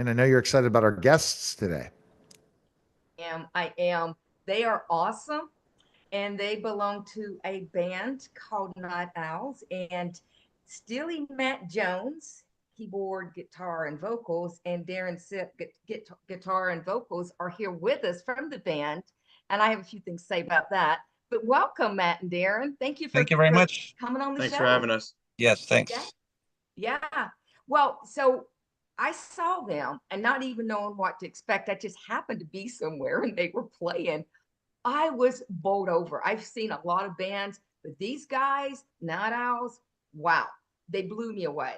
and I know you're excited about our guests today. I am. They are awesome, and they belong to a band called Night Owls. And Steely Matt Jones, keyboard, guitar, and vocals, and Darren Sip, guitar and vocals, are here with us from the band. And I have a few things to say about that. But welcome, Matt and Darren. Thank you Thank you very for much. coming on the Thanks show. for having us. Yes, Yeah. thanks. Yeah. Well, so I saw them and not even knowing what to expect. I just happened to be somewhere and they were playing. I was bowled over. I've seen a lot of bands, but these guys, Night Owls, wow, they blew me away.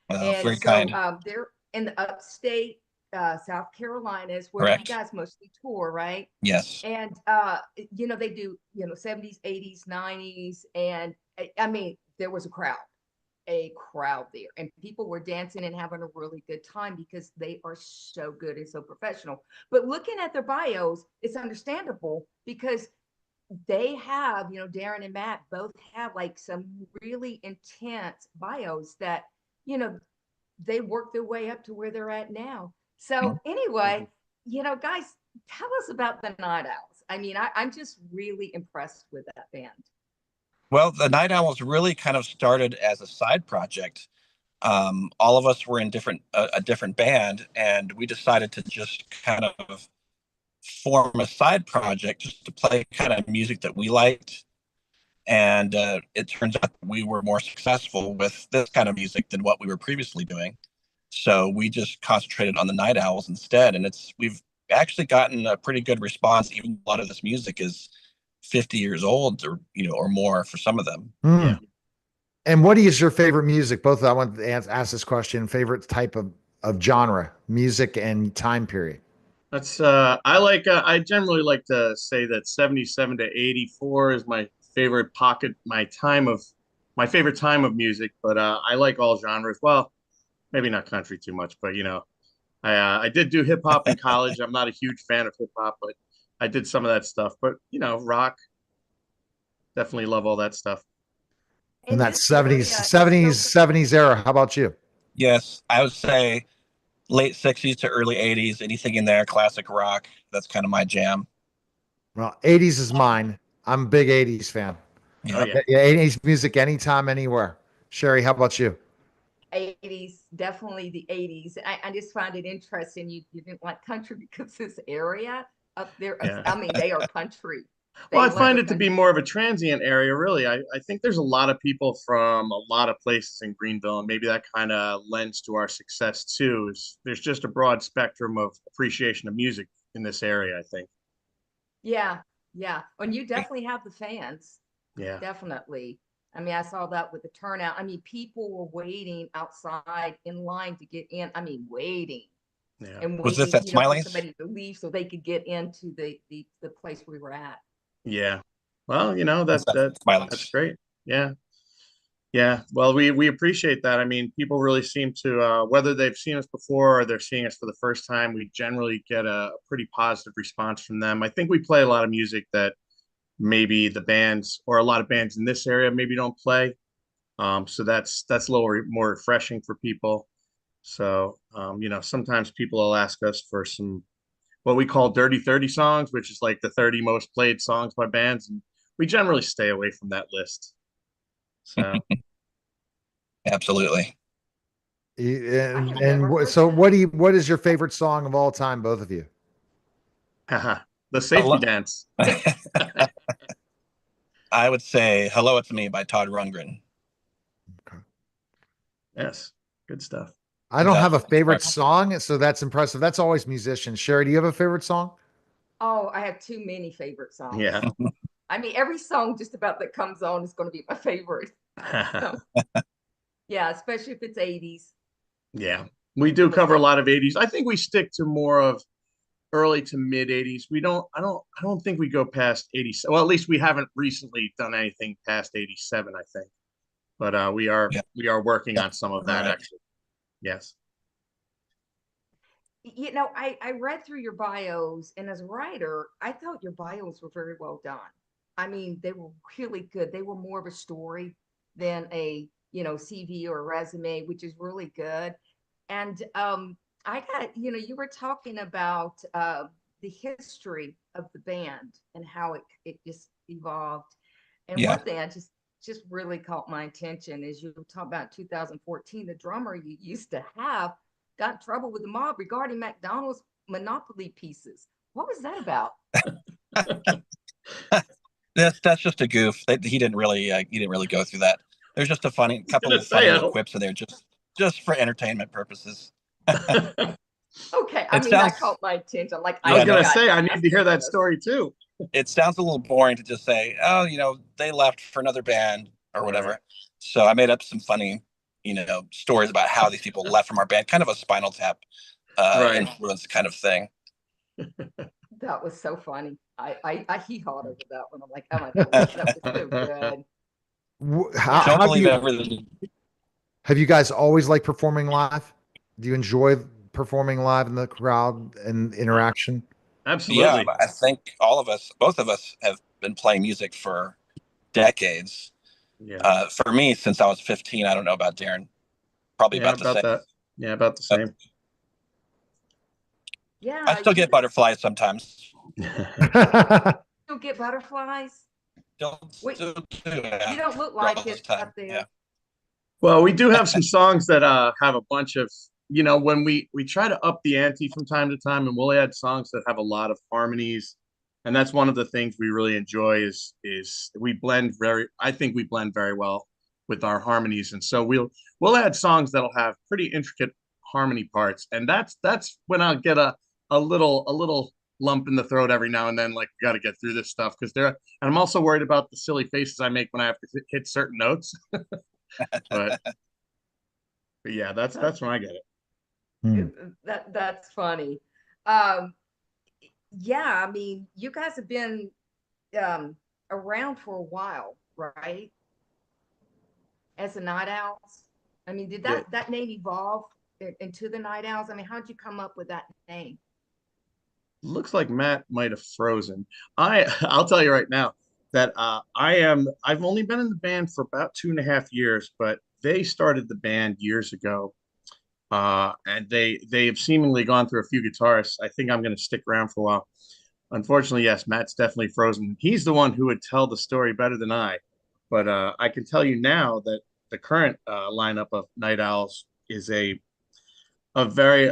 And Very so kind. they're in the upstate South Carolina is where you Correct. guys mostly tour, right? Yes. And they do 70s, 80s, 90s, and I mean there was a crowd there, and people were dancing and having a really good time because they are so good and so professional. But looking at their bios, it's understandable because they have, Darren and Matt both have like some really intense bios that, you know, they worked their way up to where they're at now. So anyway, guys, tell us about the Night Owls. I mean, I'm just really impressed with that band. Well, the Night Owls really kind of started as a side project. All of us were in a different band, and we decided to just kind of form a side project just to play kind of music that we liked. And it turns out that we were more successful with this kind of music than what we were previously doing. So we just concentrated on the Night Owls instead, and we've actually gotten a pretty good response. Even a lot of this music is 50 years old, or more for some of them. Yeah. And what is your favorite music? Both I want to ask this question. Favorite type of genre, music and time period. That's I generally like to say that 77 to 84 is my favorite my favorite time of music, but I like all genres. Well, maybe not country too much, but I did do hip hop in college. I'm not a huge fan of hip hop, but I did some of that stuff. But rock, definitely love all that stuff. And And that this 70s, area is 70s, so 70s era. How about you? Yes, I would say late 60s to early 80s, anything in there, classic rock. That's kind of my jam. Well, 80s is mine. I'm a big 80s fan. Oh Yeah. yeah. Yeah, 80s music anytime, anywhere. Sherry, how about you? 80s, definitely the 80s. I just find it interesting. You didn't like country because this area up there, Yeah. I mean, they are country. Well, They I love find their it to be country. more of a transient area, really. I think there's a lot of people from a lot of places in Greenville, and maybe that kind of lends to our success too. Is there's just a broad spectrum of appreciation of music in this area, I think. Yeah, yeah. And you definitely have the fans. Yeah. Definitely. I mean, I saw that with the turnout. I mean, people were waiting outside in line to get in. I mean, waiting Yeah. and Was this waiting, at for Smiley's? somebody to leave so they could get into the place we were at. Yeah. Well, That's at that's Smiley's. great. Yeah. Yeah. Well, we appreciate that. I mean, people really seem to whether they've seen us before or they're seeing us for the first time, we generally get a pretty positive response from them. I think we play a lot of music that maybe the bands or a lot of bands in this area maybe don't play. So that's a little more refreshing for people. So sometimes people will ask us for some what we call dirty 30 songs, which is like the 30 most played songs by bands, and we generally stay away from that list. So Absolutely. I And have never heard so that. what is your favorite song of all time, both of you? the safety Hello. dance. I would say "Hello, It's Me" by Todd Rundgren. Okay. Yes, good stuff. I don't Yeah. have a favorite song, so that's impressive. That's always musicians. Sherry, do you have a favorite song? Oh, I have too many favorite songs. Yeah. I mean, every song just about that comes on is going to be my favorite. So, yeah, especially if it's 80s. Yeah. We do But cover a lot of 80s. I think we stick to more of early to mid 80s. We don't I don't think we go past 87. Well, at least we haven't recently done anything past 87, I think. But Yeah. we are working on some of that Right. actually. Yes. I read through your bios, and as a writer, I thought your bios were very well done. I mean, they were really good. They were more of a story than a CV or a resume, which is really good. And I got, you were talking about the history of the band and how it just evolved. And Yeah. one thing I just really caught my attention is you talk about 2014, the drummer you used to have got in trouble with the mob regarding McDonald's Monopoly pieces. What was that about? That's just a goof. He didn't really go through that. There's just a couple of funny little quips in there, just for entertainment purposes. Okay, I mean, that caught my attention. Like, I was gonna say, I need to hear that story too. It sounds a little boring to just say, oh, they left for another band or whatever. Right. So I made up some funny, stories about how these people left from our band, kind of a Spinal Tap influence kind of thing. That was so funny. I hee-hawed over that one. I'm like, oh my goodness, that was so good. Have you guys always liked performing live? Do you enjoy performing live in the crowd and interaction? Absolutely. Yeah, I think both of us have been playing music for decades. Yeah. For me, since I was 15, I don't know about Darren. Probably about the same. That. Yeah, about the same. Yeah. I still get butterflies sometimes. Still get butterflies? You don't look like it up there. Yeah. Well, we do have some songs that have a bunch of, when we try to up the ante from time to time, and we'll add songs that have a lot of harmonies. And that's one of the things we really enjoy is I think we blend very well with our harmonies. And so we'll add songs that'll have pretty intricate harmony parts. And that's when I'll get a little lump in the throat every now and then, like, we got to get through this stuff and I'm also worried about the silly faces I make when I have to hit certain notes. but yeah, that's when I get it. That's funny. Yeah, I mean, you guys have been around for a while, right? As the Night Owls. I mean, did that name evolve into the Night Owls? I mean, how'd you come up with that name? Looks like Matt might have frozen. I'll tell you right now that I've only been in the band for about 2.5 years, but they started the band years ago. And they have seemingly gone through a few guitarists. I think I'm going to stick around for a while. Unfortunately, yes, Matt's definitely frozen. He's the one who would tell the story better than I. But I can tell you now that the current lineup of Night Owls is a very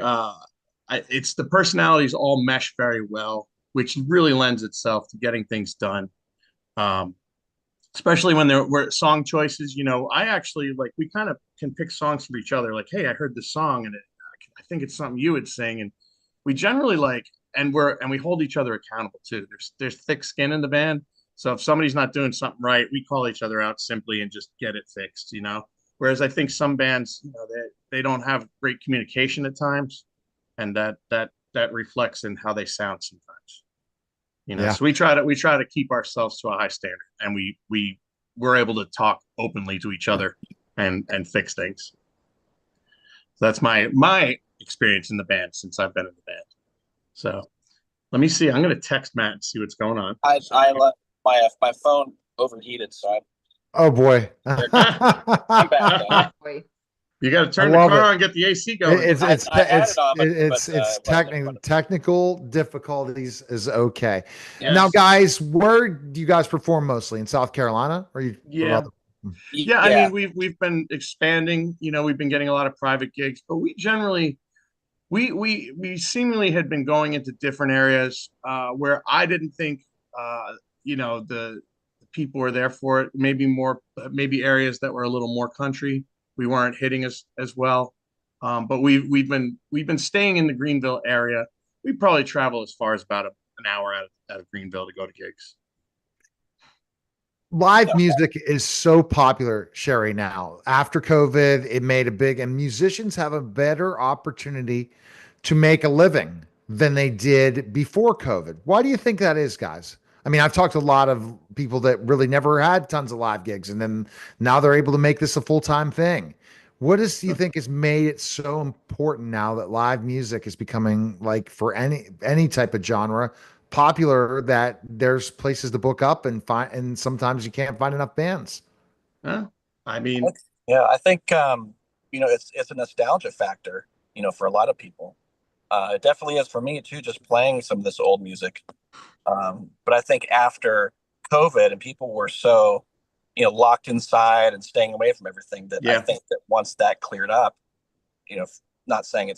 it's the personalities all mesh very well, which really lends itself to getting things done. Especially when there were song choices, I actually we kind of can pick songs from each other. Like, hey, I heard this song and I think it's something you would sing. And we generally and we hold each other accountable too. There's thick skin in the band. So if somebody's not doing something right, we call each other out simply and just get it fixed, Whereas I think some bands, they don't have great communication at times, and that reflects in how they sound sometimes. Yeah. So we try to keep ourselves to a high standard, and we're able to talk openly to each other and fix things. So that's my experience in the band since I've been in the band. So let me see. I'm going to text Matt and see what's going on. I my phone overheated, so oh boy. I'm back. You got to turn the car on and get the AC going. Technical difficulties is okay. Yes. Now, guys, where do you guys perform mostly? In South Carolina? Or you? Yeah. Yeah, I mean, we've been expanding. We've been getting a lot of private gigs, but we generally we seemingly had been going into different areas where I didn't think the people were there for it. Maybe areas that were a little more country. We weren't hitting as well, but we've been staying in the Greenville area. We probably travel as far as about an hour out of Greenville to go to gigs. Live music is so popular, Sherrie, now. After COVID, it made and musicians have a better opportunity to make a living than they did before COVID. Why do you think that is, guys? I mean, I've talked to a lot of people that really never had tons of live gigs, and then now they're able to make this a full-time thing. Do you think has made it so important now that live music is becoming, like, for any type of genre, popular, that there's places to book up and sometimes you can't find enough bands? I mean, I think it's a nostalgia factor, for a lot of people. It definitely is for me too, just playing some of this old music. But I think after COVID and people were so, locked inside and staying away from everything, that I Yeah. think that once that cleared up, not saying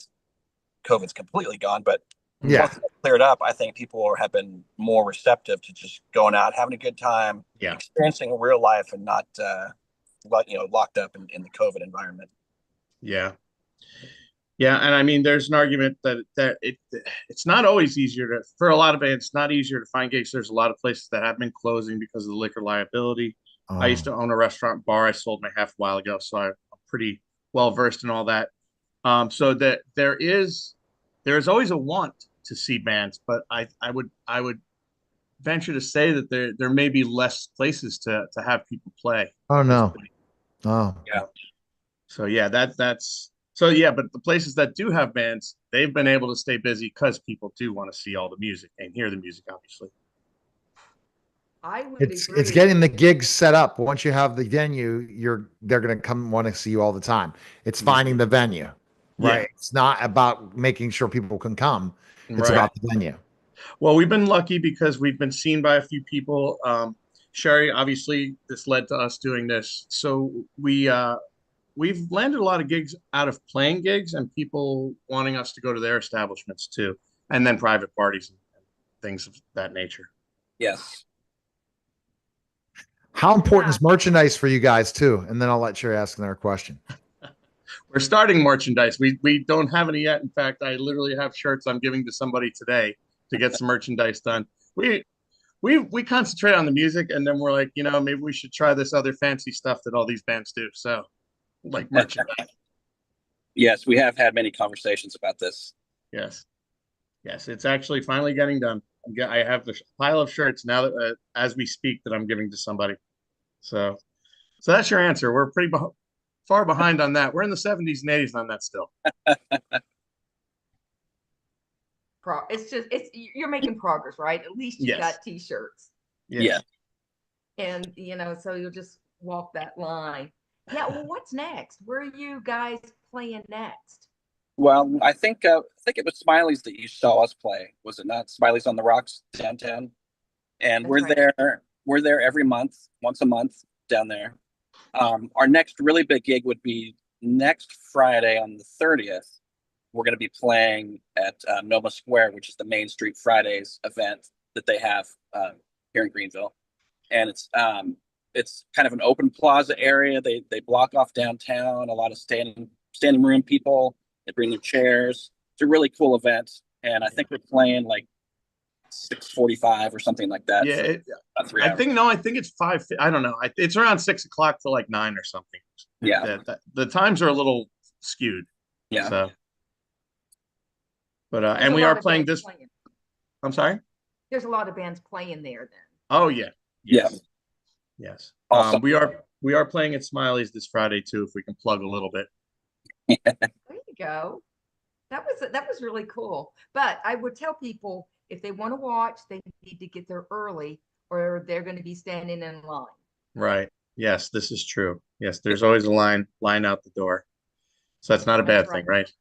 COVID's completely gone, but Yeah. once that cleared up, I think people have been more receptive to just going out, having a good time, Yeah. experiencing real life, and not, locked up in the COVID environment. Yeah. Yeah, and I mean, there's an argument that it's not always easier for a lot of bands. It's not easier to find gigs. There's a lot of places that have been closing because of the liquor liability. I used to own a restaurant bar. I sold my half a while ago, so I'm pretty well versed in all that. So that there is always a want to see bands, but I would venture to say that there may be less places to have people play. Oh no. Oh. Yeah. So yeah, that's so yeah, but the places that do have bands, they've been able to stay busy because people do want to see all the music and hear the music, obviously. I would It's agree. getting the gigs set up. Once you have the venue, they're gonna come want to see you all the time. It's finding the venue, right? Yeah. It's not about making sure people can come. It's Right. about the venue. Well, we've been lucky because we've been seen by a few people. Sherrie, obviously, this led to us doing this. So we've landed a lot of gigs out of playing gigs and people wanting us to go to their establishments too, and then private parties and things of that nature. Yes. How important Yeah. is merchandise for you guys too? And then I'll let Sherry ask another question. We're starting merchandise. We don't have any yet. In fact, I literally have shirts I'm giving to somebody today to get some merchandise done. We concentrate on the music, and then we're like, maybe we should try this other fancy stuff that all these bands do. So, like merchandise. Yes, we have had many conversations about this. Yes, it's actually finally getting done. I have a pile of shirts now that as we speak that I'm giving to somebody. So that's your answer. We're pretty far behind on that. We're in the 70s and 80s on that still. You're making progress, right? At least you Yes. got t-shirts. Yeah. And so you'll just walk that line. Yeah, well, what's next? Where are you guys playing next? Well, I think it was Smiley's that you saw us play. Was it not Smiley's on the Rocks downtown? And That's we're right. there. We're there every month, once a month down there. Our next really big gig would be next Friday on the 30th. We're going to be playing at Noma Square, which is the Main Street Fridays event that they have here in Greenville, and it's kind of an open plaza area. They block off downtown. A lot of standing room people. They bring their chairs. It's a really cool event, and I think we're playing like 6:45 or something like that. Yeah, about 3 hours. I think it's 5. I don't know. It's around 6 o'clock to like 9 or something. Yeah. The times are a little skewed. Yeah. So, but There's and a we lot are of playing bands this. I'm sorry. There's a lot of bands playing there then. Oh yeah. Yes. Yeah. Yes. Awesome. We are playing at Smiley's this Friday too, if we can plug a little bit. There you go. That was really cool. But I would tell people if they want to watch, they need to get there early or they're going to be standing in line. Right. Yes, this is true. Yes, there's always a line out the door. So that's not a bad That's thing, right.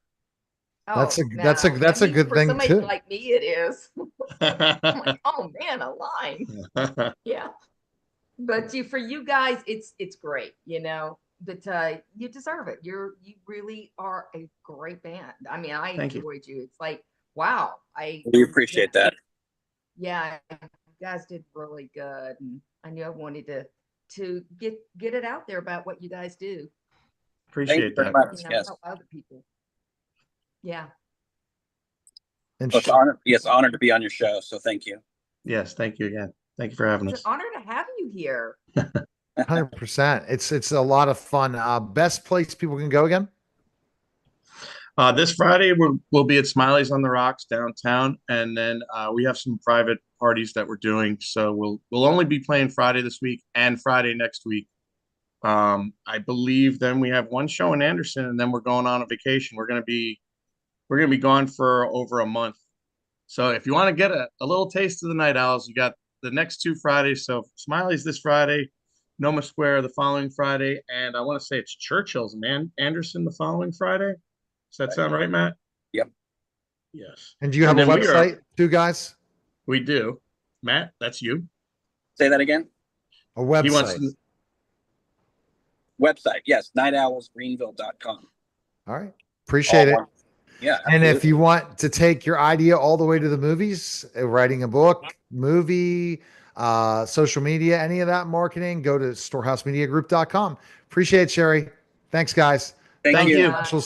That's a no. that's I a mean, good for thing somebody too. like me, it is. I'm right? like, oh man, a line. Yeah. But for you guys, it's great, but you deserve it. You really are a great band. I mean, I Thank you. enjoyed you. It's like, wow. We appreciate that. Yeah, you guys did really good. And I knew I wanted to get it out there about what you guys do. Thank Appreciate you very that. much. Yes. Help other people. Yeah. And Well, it's an honor to be on your show. So thank you. Yes, thank you again. Thank you for having It's us. an honor to have you here. 100%. It's a lot of fun. Best place people can go again? This Friday we'll be at Smiley's on the Rocks downtown, and then we have some private parties that we're doing. So we'll only be playing Friday this week and Friday next week. I believe then we have one show in Anderson, and then we're going on a vacation. We're gonna be gone for over a month. So if you want to get a little taste of the Night Owls, you got the next 2 Fridays. So Smiley's this Friday, Noma Square the following Friday, and I want to say it's Churchill's and Anderson the following Friday. Does that sound right, Matt? Yep. Yes. And do you have a then website too, guys? We do. Matt, that's you. Say that again. A He wants website. to, Website. Yes. nightowlsgreenville.com. All right. Appreciate it. Yeah. And if absolutely. you want to take your idea all the way to the movies, writing a book, movie, social media, any of that marketing, go to storehousemediagroup.com. Appreciate it, Sherrie. Thanks, guys. Thank Thank you. you. Special